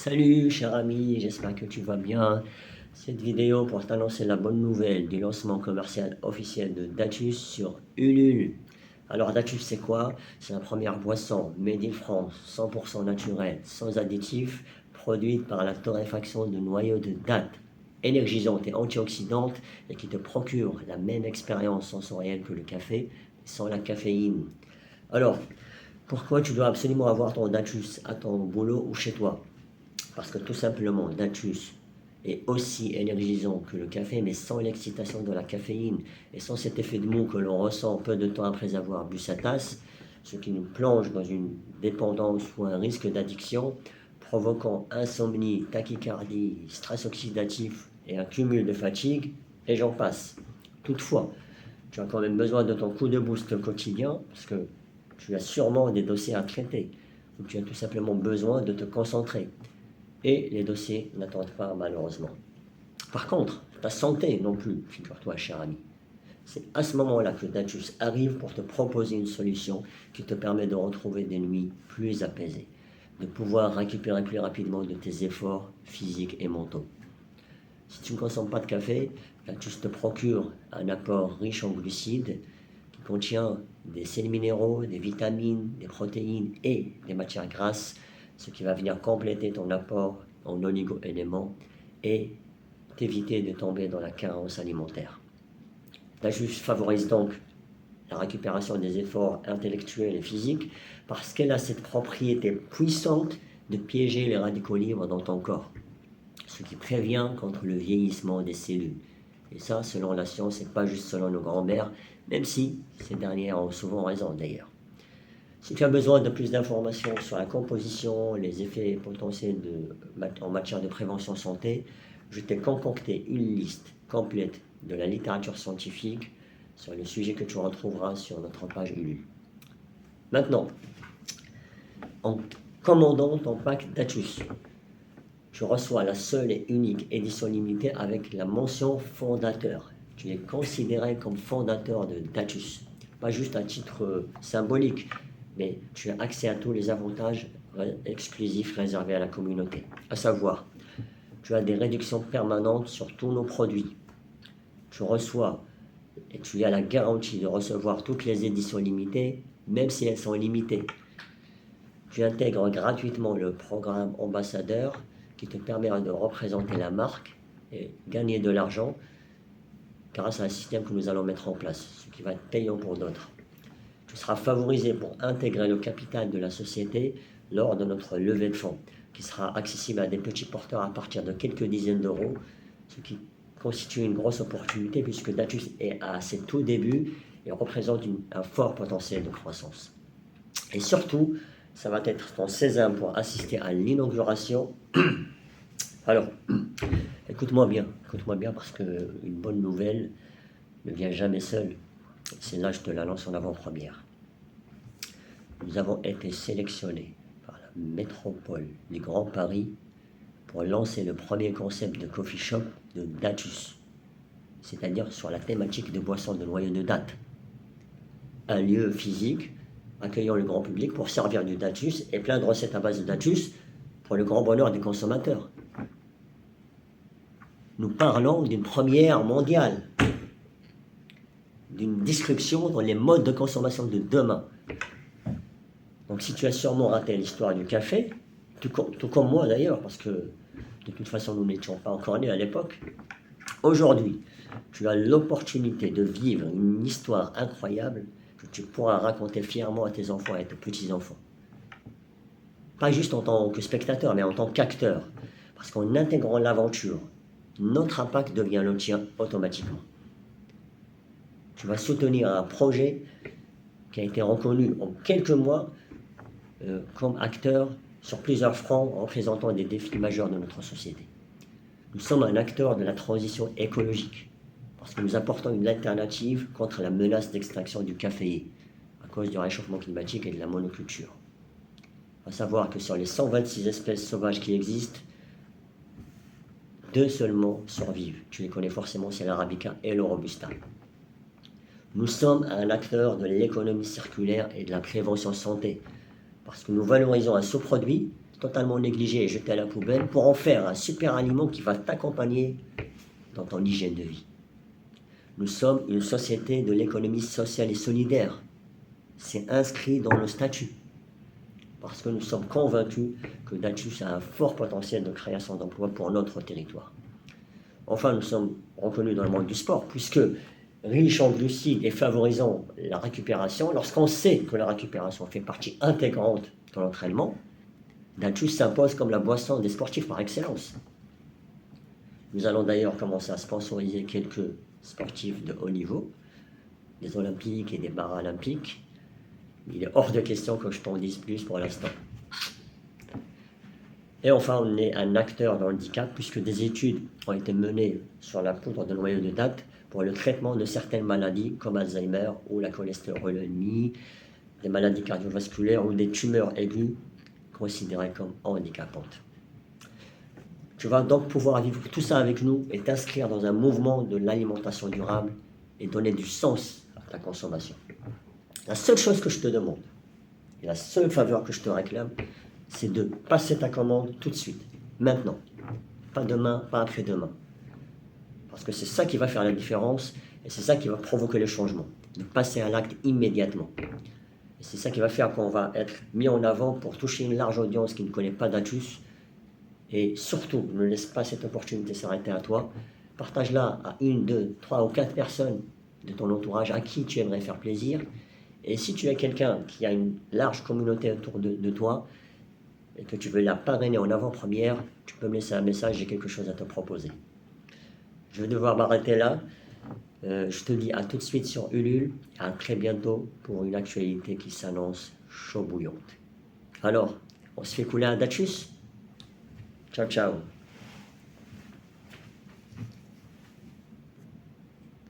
Salut cher ami, j'espère que tu vas bien. Cette vidéo pour t'annoncer la bonne nouvelle du lancement commercial officiel de Datus sur Ulule. Alors Datus c'est quoi? C'est la première boisson made in France, 100% naturelle, sans additifs, produite par la torréfaction de noyaux de dattes, énergisante et antioxydante et qui te procure la même expérience sensorielle que le café, sans la caféine. Alors, pourquoi tu dois absolument avoir ton Datus à ton boulot ou chez toi? Parce que tout simplement, Datus est aussi énergisant que le café, mais sans l'excitation de la caféine et sans cet effet de mou que l'on ressent peu de temps après avoir bu sa tasse, ce qui nous plonge dans une dépendance ou un risque d'addiction, provoquant insomnie, tachycardie, stress oxydatif et un cumul de fatigue, et j'en passe. Toutefois, tu as quand même besoin de ton coup de boost quotidien, parce que tu as sûrement des dossiers à traiter, ou tu as tout simplement besoin de te concentrer. Et les dossiers n'attendent pas malheureusement. Par contre, ta santé non plus, figure-toi cher ami. C'est à ce moment-là que Datus arrive pour te proposer une solution qui te permet de retrouver des nuits plus apaisées, de pouvoir récupérer plus rapidement de tes efforts physiques et mentaux. Si tu ne consommes pas de café, Datus te procure un apport riche en glucides qui contient des sels minéraux, des vitamines, des protéines et des matières grasses, ce qui va venir compléter ton apport en oligo-éléments et t'éviter de tomber dans la carence alimentaire. Datus favorise donc la récupération des efforts intellectuels et physiques parce qu'elle a cette propriété puissante de piéger les radicaux libres dans ton corps, ce qui prévient contre le vieillissement des cellules. Et ça, selon la science, et pas juste selon nos grands-mères, même si ces dernières ont souvent raison d'ailleurs. Si tu as besoin de plus d'informations sur la composition, les effets potentiels en matière de prévention santé, je t'ai concocté une liste complète de la littérature scientifique sur le sujet que tu retrouveras sur notre page Ulule. Maintenant, en commandant ton pack Datus, tu reçois la seule et unique édition limitée avec la mention fondateur. Tu es considéré comme fondateur de Datus, pas juste à titre symbolique, mais tu as accès à tous les avantages exclusifs réservés à la communauté. À savoir, tu as des réductions permanentes sur tous nos produits. Tu reçois et tu as la garantie de recevoir toutes les éditions limitées, même si elles sont limitées. Tu intègres gratuitement le programme ambassadeur qui te permet de représenter la marque et gagner de l'argent grâce à un système que nous allons mettre en place, ce qui va être payant pour d'autres. Tu seras favorisé pour intégrer le capital de la société lors de notre levée de fonds, qui sera accessible à des petits porteurs à partir de quelques dizaines d'euros, ce qui constitue une grosse opportunité puisque Datus est à ses tout débuts et représente un fort potentiel de croissance. Et surtout, ça va être ton sésame pour assister à l'inauguration. Alors, écoute-moi bien parce qu'une bonne nouvelle ne vient jamais seule. C'est là, je te la lance en avant-première. Nous avons été sélectionnés par la métropole du Grand Paris pour lancer le premier concept de coffee shop de Datus, c'est-à-dire sur la thématique de boissons de noyaux de dattes. Un lieu physique accueillant le grand public pour servir du Datus et plein de recettes à base de Datus pour le grand bonheur des consommateurs. Nous parlons d'une première mondiale, d'une disruption dans les modes de consommation de demain. Donc si tu as sûrement raté l'histoire du café, tout comme moi d'ailleurs, parce que de toute façon nous n'étions pas encore nés à l'époque, aujourd'hui tu as l'opportunité de vivre une histoire incroyable que tu pourras raconter fièrement à tes enfants et à tes petits-enfants. Pas juste en tant que spectateur, mais en tant qu'acteur. Parce qu'en intégrant l'aventure, notre impact devient le tien automatiquement. Tu vas soutenir un projet qui a été reconnu en quelques mois comme acteur sur plusieurs fronts représentant des défis majeurs de notre société. Nous sommes un acteur de la transition écologique parce que nous apportons une alternative contre la menace d'extinction du caféier à cause du réchauffement climatique et de la monoculture. Il faut savoir que sur les 126 espèces sauvages qui existent, 2 seulement survivent. Tu les connais forcément, c'est l'arabica et le robusta. Nous sommes un acteur de l'économie circulaire et de la prévention santé, parce que nous valorisons un sous-produit totalement négligé et jeté à la poubelle pour en faire un super aliment qui va t'accompagner dans ton hygiène de vie. Nous sommes une société de l'économie sociale et solidaire. C'est inscrit dans le statut. Parce que nous sommes convaincus que Datsus a un fort potentiel de création d'emplois pour notre territoire. Enfin, nous sommes reconnus dans le monde du sport, puisque riche en glucides et favorisant la récupération, lorsqu'on sait que la récupération fait partie intégrante de l'entraînement, Datsus s'impose comme la boisson des sportifs par excellence. Nous allons d'ailleurs commencer à sponsoriser quelques sportifs de haut niveau, des olympiques et des paralympiques. Il est hors de question que je t'en dise plus pour l'instant. Et enfin, on est un acteur dans le handicap puisque des études ont été menées sur la poudre de noyau de date pour le traitement de certaines maladies comme Alzheimer ou la cholestérolémie, des maladies cardiovasculaires ou des tumeurs aiguës considérées comme handicapantes. Tu vas donc pouvoir vivre tout ça avec nous et t'inscrire dans un mouvement de l'alimentation durable et donner du sens à ta consommation. La seule chose que je te demande, et la seule faveur que je te réclame, c'est de passer ta commande tout de suite, maintenant. Pas demain, pas après-demain. Parce que c'est ça qui va faire la différence et c'est ça qui va provoquer le changement. De passer à l'acte immédiatement. Et c'est ça qui va faire qu'on va être mis en avant pour toucher une large audience qui ne connaît pas Datsus. Et surtout, ne laisse pas cette opportunité s'arrêter à toi. Partage-la à 1, 2, 3 ou 4 personnes de ton entourage à qui tu aimerais faire plaisir. Et si tu es quelqu'un qui a une large communauté autour de toi et que tu veux la parrainer en avant-première, tu peux me laisser un message, j'ai quelque chose à te proposer. Je vais devoir m'arrêter là. Je te dis à tout de suite sur Ulule, à très bientôt pour une actualité qui s'annonce chaud bouillante. Alors, on se fait couler un Datsus? Ciao, ciao.